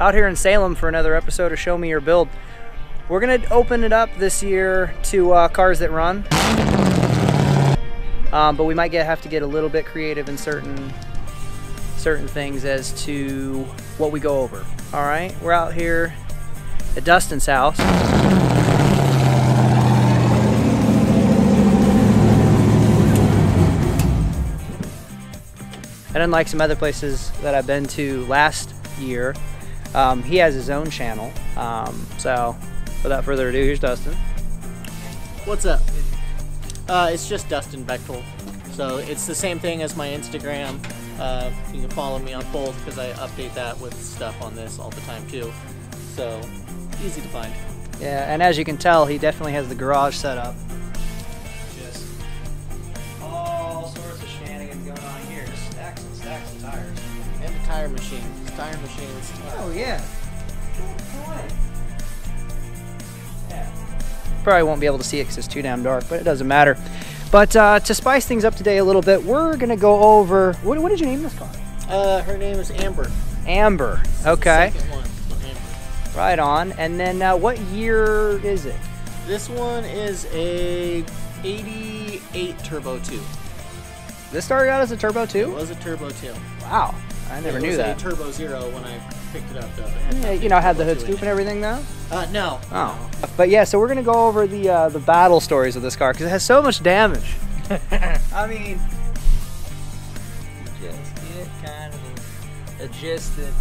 out here in Salem for another episode of Show Me Your Build. We're gonna open it up this year to cars that run, but we might have to get a little bit creative in certain things as to what we go over. All right, we're out here at Dustin's house. And unlike some other places that I've been to last year, he has his own channel. So without further ado, here's Dustin. What's up? It's just Dustin Bechtold. So it's the same thing as my Instagram. You can follow me on both because I update that with stuff on this all the time too. So easy to find. Yeah, and as you can tell, he definitely has the garage set up. Just all sorts of shenanigans going on here. Just stacks and stacks of tires. And a tire machine. Tire machines. Oh yeah. Probably won't be able to see it because it's too damn dark, but it doesn't matter. But to spice things up today a little bit, we're gonna go over, what did you name this car? Her name is Amber. Amber, okay. The second one, Amber. Right on. And then what year is it? This one is a 88 Turbo 2. This started out as a Turbo 2? It was a Turbo 2. Wow, I never knew that. It was a Turbo 0 when I picked it up though. Yeah, you know, had the hood scoop and everything though? No. Oh. But yeah, so we're gonna go over the battle stories of this car because it has so much damage. I mean, you just get kind of a gist that,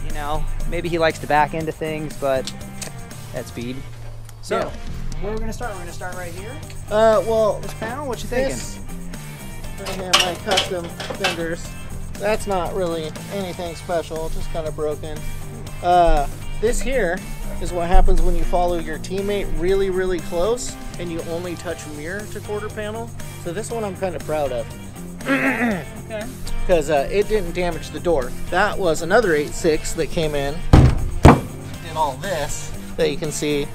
you know, maybe he likes to back into things, but at speed. So, yeah. Where are we gonna start? We're gonna start right here. Well, this panel. What you thinking? Right here, my custom fenders. That's not really anything special, just kind of broken. This here is what happens when you follow your teammate really, really close and you only touch mirror to quarter panel. So this one I'm kind of proud of. Okay. Because it didn't damage the door. That was another 8.6 that came in. And all this that you can see.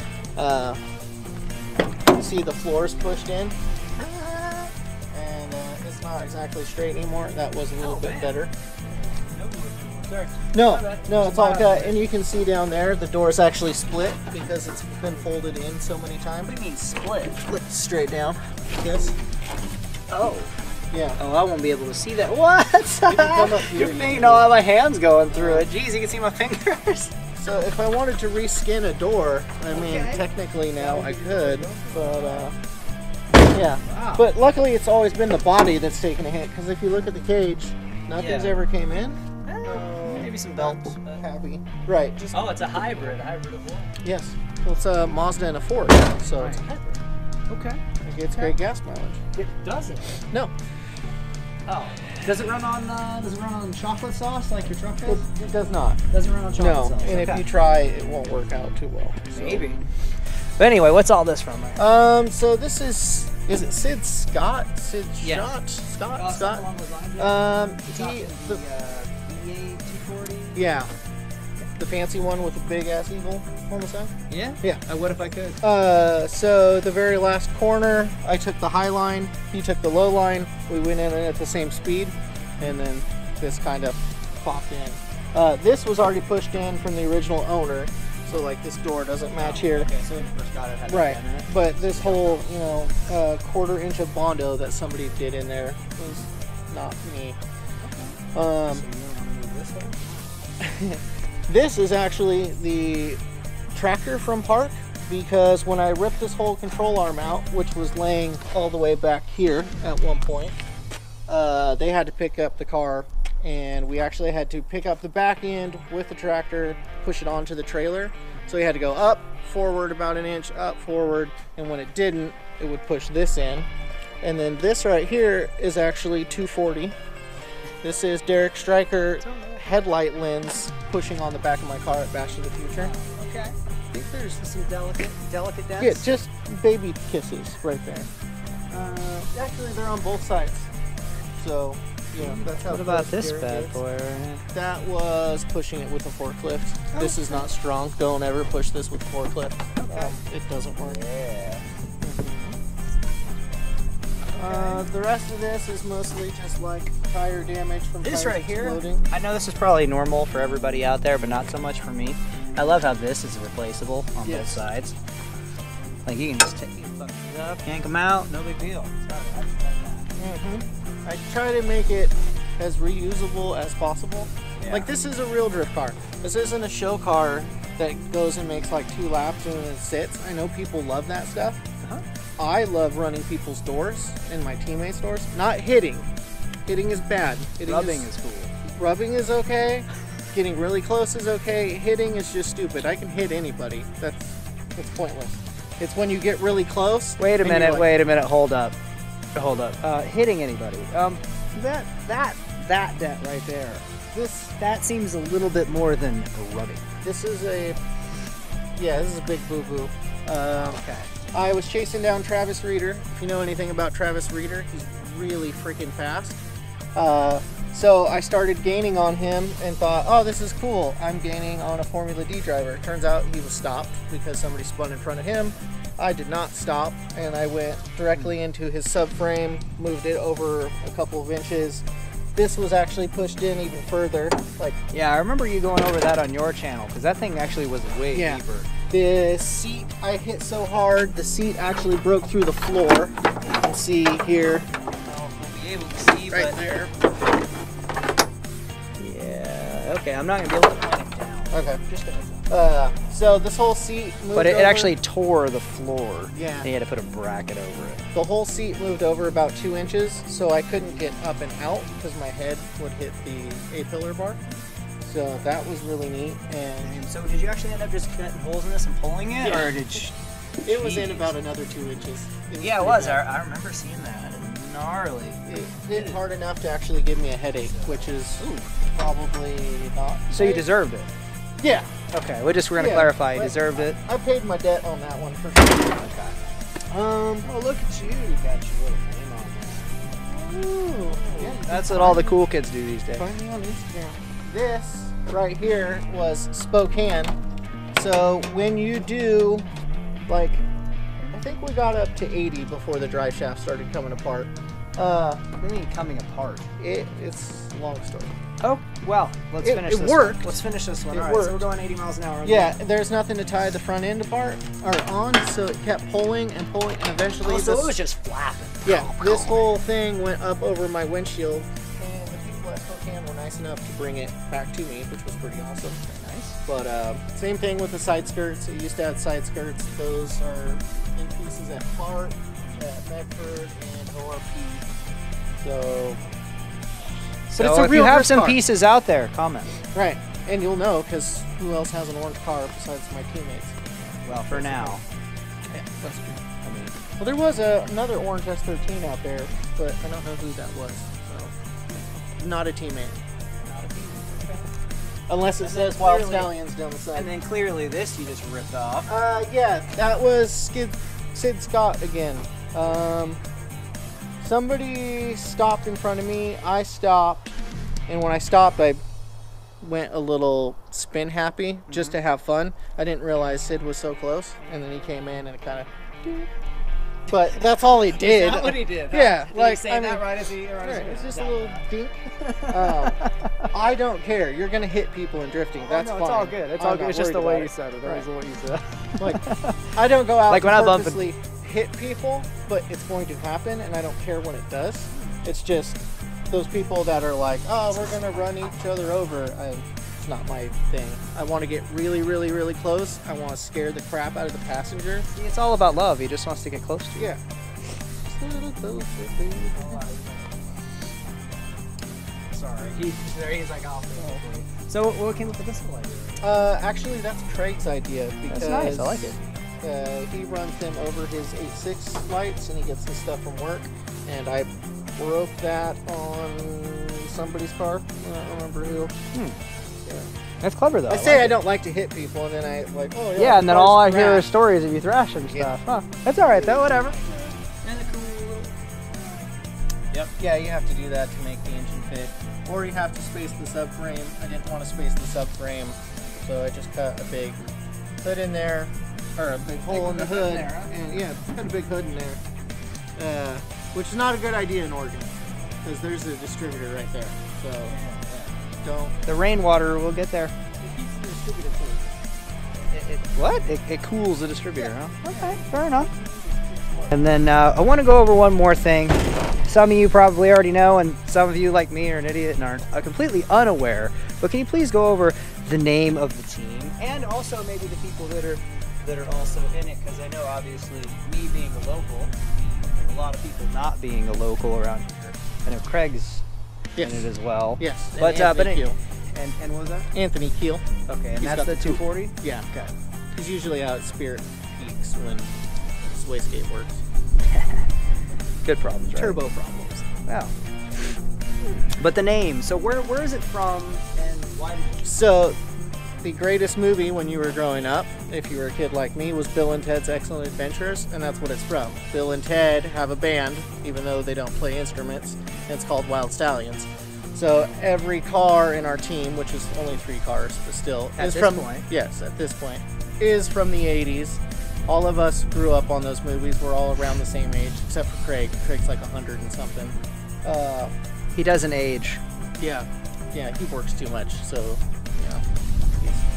See the floors pushed in. And it's not exactly straight anymore. That was a little bit better. No, it's all cut, and you can see down there the door's actually split because it's been folded in so many times. What do you mean split? Flip straight down. Yes. Oh. Yeah. Oh, I won't be able to see that. What? You're making all my hands going through it. Jeez, you can see my fingers. So if I wanted to reskin a door, I mean, technically now I could, but yeah. Wow. But luckily it's always been the body that's taken a hit, because if you look at the cage, nothing's ever came in. Maybe some belts. Happy. Right. Just it's a hybrid of what? Yes. Well, it's a Mazda and a Ford, so it's a hybrid. Okay. It gets great gas mileage. It doesn't? No. Oh. Does it run on chocolate sauce like your truck does? It does not. Doesn't run on chocolate sauce. And if you try, it won't work out too well. So. Maybe. But anyway, what's all this from? Right? So this is it Sid Scott? Sid Scott? Scott? Yeah. The fancy one with the big ass eagle on the side? Yeah? Yeah. What if I could? So the very last corner, I took the high line, he took the low line, we went in at the same speed, and then this kind of popped in. This was already pushed in from the original owner, so like this door doesn't match here. Okay, so when you first got it, had right. But this whole, you know, quarter inch of Bondo that somebody did in there was not me. Okay. So you don't want to move this way? This is actually the tractor from Park, because when I ripped this whole control arm out, which was laying all the way back here at one point, they had to pick up the car, and we actually had to pick up the back end with the tractor, push it onto the trailer. So we had to go up, forward about an inch, up, forward, and when it didn't, it would push this in. And then this right here is actually 240. This is Derek Stryker headlight lens pushing on the back of my car at Bash to the Future. Okay. I think there's some delicate dents. Yeah, just baby kisses right there. Actually, they're on both sides. So, yeah, that's how. What about this bad boy right here? That was pushing it with a forklift. Oh. This is not strong. Don't ever push this with a forklift. Okay. It doesn't work. Yeah. The rest of this is mostly just like tire damage from This tires right here, exploding. I know this is probably normal for everybody out there, but not so much for me. I love how this is replaceable on both sides. Like you can just take these fuckers up, yank them out, no big deal. I try to make it as reusable as possible. Yeah. Like this is a real drift car. This isn't a show car that goes and makes like 2 laps and then it sits. I know people love that stuff. I love running people's doors and my teammates' doors. Not hitting. Hitting is bad. Rubbing is cool. Rubbing is okay. Getting really close is okay. Hitting is just stupid. I can hit anybody. That's pointless. It's when you get really close. Wait a minute, like, wait a minute, hold up. Hold up. Hitting anybody. That dent right there. That seems a little bit more than rubbing. This is a big boo-boo. Okay. I was chasing down Travis Reeder. If you know anything about Travis Reeder, he's really freaking fast. So I started gaining on him and thought, oh, this is cool. I'm gaining on a Formula D driver. Turns out he was stopped because somebody spun in front of him. I did not stop, and I went directly into his subframe, moved it over a couple of inches. This was actually pushed in even further. Yeah, I remember you going over that on your channel, because that thing actually was way deeper. The seat I hit so hard, the seat actually broke through the floor. You can see here. Well, we'll be able to see, right but there. Yeah, okay, I'm not going to be able to point it down. Okay. Just gonna so this whole seat moved But it over. actually tore the floor. Yeah. They had to put a bracket over it. The whole seat moved over about 2 inches, so I couldn't get up and out because my head would hit the A-pillar bar. So that was really neat. And So did you actually end up just cutting holes in this and pulling it? Yeah. Or did you... it was in about another 2 inches. Yeah, it was. I remember seeing that. Gnarly. It hit hard enough to actually give me a headache, which is probably not. So you deserved it. Yeah. Okay, we're going to clarify. You deserved it. I paid my debt on that one for sure. Okay. Oh, look at you. You got your little name on there. Ooh. Yeah, That's what all the cool kids do these days. find me on Instagram. This right here was Spokane. So when you do, like, I think we got up to 80 before the drive shaft started coming apart. What do you mean coming apart? It's a long story. Oh, well, let's finish this worked. one. Let's finish this one. It All right, so worked. we're going 80 miles an hour. Yeah, there's nothing to tie the front end apart or on, so it kept pulling and pulling, and eventually Oh, so it was just flapping. yeah, this whole thing went up over my windshield, and the people at Spokane were nice enough to bring it back to me, which was pretty awesome. Very nice. But same thing with the side skirts. It used to have side skirts. Those are in pieces at Clark, at Medford, and ORP. So So it's a if real you have drift some car. pieces out there, comment. right, and you'll know because who else has an orange car besides my teammates? Well, for now. Yeah, that's true. I mean, Well, there was another orange S13 out there, but I don't know who that was. So not a teammate. Unless it says Wild clearly- Stallions down the side. and then clearly this you just ripped off. Yeah, that was Sid Scott again. Somebody stopped in front of me. I stopped, and when I stopped, I went a little spin happy just to have fun. I didn't realize Sid was so close, and then he came in and it kind of. But that's all he did. Is that what he did? Yeah, Did like he say I that mean, right as he? right, it's just a little dink. I don't care. You're gonna hit people in drifting. That's no, fine. it's all good. It's I'm all good. not It's just the worried way about you it. said it. That Right. was what you said. Like, I don't go out Like to when I bump purposely hit people, but it's going to happen, and I don't care when it does. It's just those people that are like, oh, we're gonna run each other over. It's not my thing. I want to get really, really, really close. I want to scare the crap out of the passenger. See, it's all about love. He just wants to get close to you. Yeah. Just a little closer, baby. Sorry. He's like, oh. So what came up with this whole idea? Actually, that's Craig's idea because That's nice. I like it. He runs them over his 8.6 lights, and he gets the stuff from work. And I broke that on somebody's car. I don't remember who. Yeah. That's clever though. I say like I it. don't like to hit people, and then I like, oh yeah. Yeah, and then the all I car's hear crashed. is stories of you thrashing stuff. Huh. That's all right though. Whatever. Yep. Yeah, you have to do that to make the engine fit, or you have to space the subframe. I didn't want to space the subframe, so I just cut a big hood in there, or a big hole in the hood, and yeah, cut a big hood in there. which is not a good idea in Oregon, because there's a distributor right there. So don't. The rainwater will get there. It keeps the distributor cool. What? It cools the distributor, huh? Okay, fair enough. And then I want to go over one more thing. Some of you probably already know, and some of you, like me, are an idiot and aren't completely unaware. But can you please go over the name of the team, and also maybe the people that are also in it? Because I know, obviously, me being a local, and a lot of people not being a local around here. I know Craig's in it as well. Yes. But Keel. And what was that? Anthony Keel. Okay, and that's the 240. Yeah. Okay. He's usually out at Spirit Peaks when his wastegate works. Good problems, right? Turbo problems. Wow. But the name, so where is it from, and why did you... So, the greatest movie when you were growing up, if you were a kid like me, was Bill and Ted's Excellent Adventures, and that's what it's from. Bill and Ted have a band, even though they don't play instruments, and it's called Wild Stallions. So every car in our team, which is only 3 cars, but still, at is this from point. Yes, at this point, is from the 80s. All of us grew up on those movies. We're all around the same age, except for Craig. Craig's like 100 and something. He doesn't age. Yeah, he works too much, so yeah,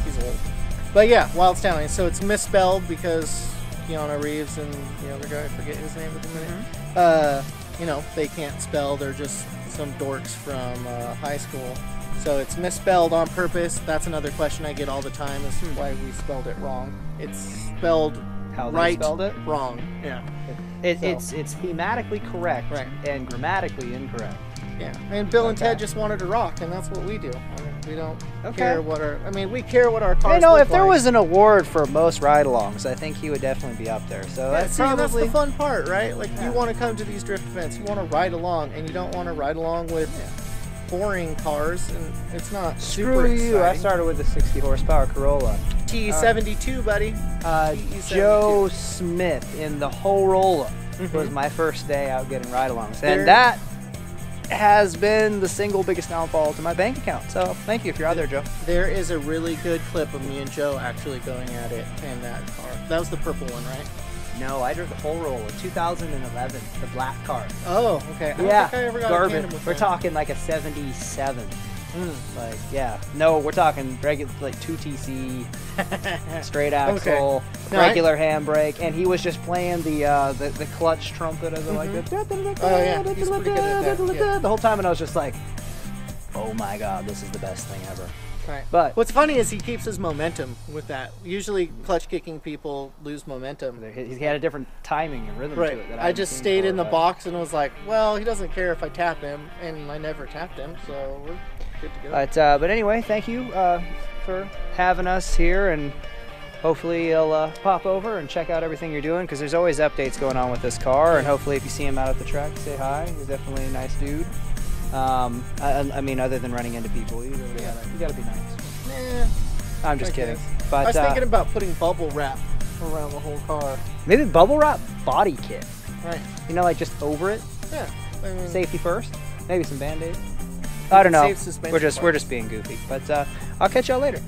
he's old. But yeah, Wild Stallions. So it's misspelled because Keanu Reeves and the other guy, I forget his name at the minute. They can't spell. They're just some dorks from high school. So it's misspelled on purpose. That's another question I get all the time: is why we spelled it wrong. It's spelled How they right, spelled it? wrong. Yeah. It's thematically correct, Right. and grammatically incorrect. Yeah, and Bill and Okay. Ted just wanted to rock, and that's what we do. I mean, we don't care what our. I mean, we care what our cars. You know, look if there like. was an award for most ride-alongs, I think he would definitely be up there. So that's See, that's probably the fun part, right? Like, Yeah. you want to come to these drift events, you want to ride along, and you don't want to ride along with boring cars, and it's not super screw you. I exciting. started with a 60 horsepower Corolla. T72, buddy. Joe Smith in the Corolla was my first day out getting ride-alongs, and that has been the single biggest downfall to my bank account. So thank you if you're out there, Joe. There is a really good clip of me and Joe actually going at it in that car. That was the purple one, right? No, I drove the Corolla 2011, the black car. Oh, okay. I don't Yeah, think I ever got a garbage. tandem with We're that. talking like a 77. Like, yeah. No, we're talking regular, like 2TC, straight axle, No, regular handbrake, and he was just playing the clutch trumpet of the like. Oh, yeah, he's pretty good at that, yeah. The whole time, and I was just like, oh my god, this is the best thing ever. Right. But What's funny is he keeps his momentum with that. Usually, clutch kicking people lose momentum. he had a different timing and rhythm Right. to it. That I haven't just seen stayed in the before, box and was like, well, he doesn't care if I tap him, and I never tapped him, so we're good to go. But anyway, thank you for having us here, and hopefully you'll pop over and check out everything you're doing, because there's always updates going on with this car, and hopefully if you see him out at the track, say hi. He's definitely a nice dude. I mean, other than running into people, you gotta be nice. Nah, I'm just I kidding. guess. But I was thinking about putting bubble wrap around the whole car. maybe bubble wrap body kit. Right. You know, like just over it. Yeah. I mean, Safety first. Maybe some band-aids. I don't know. Safe suspension We're just parts. being goofy. But I'll catch y'all later.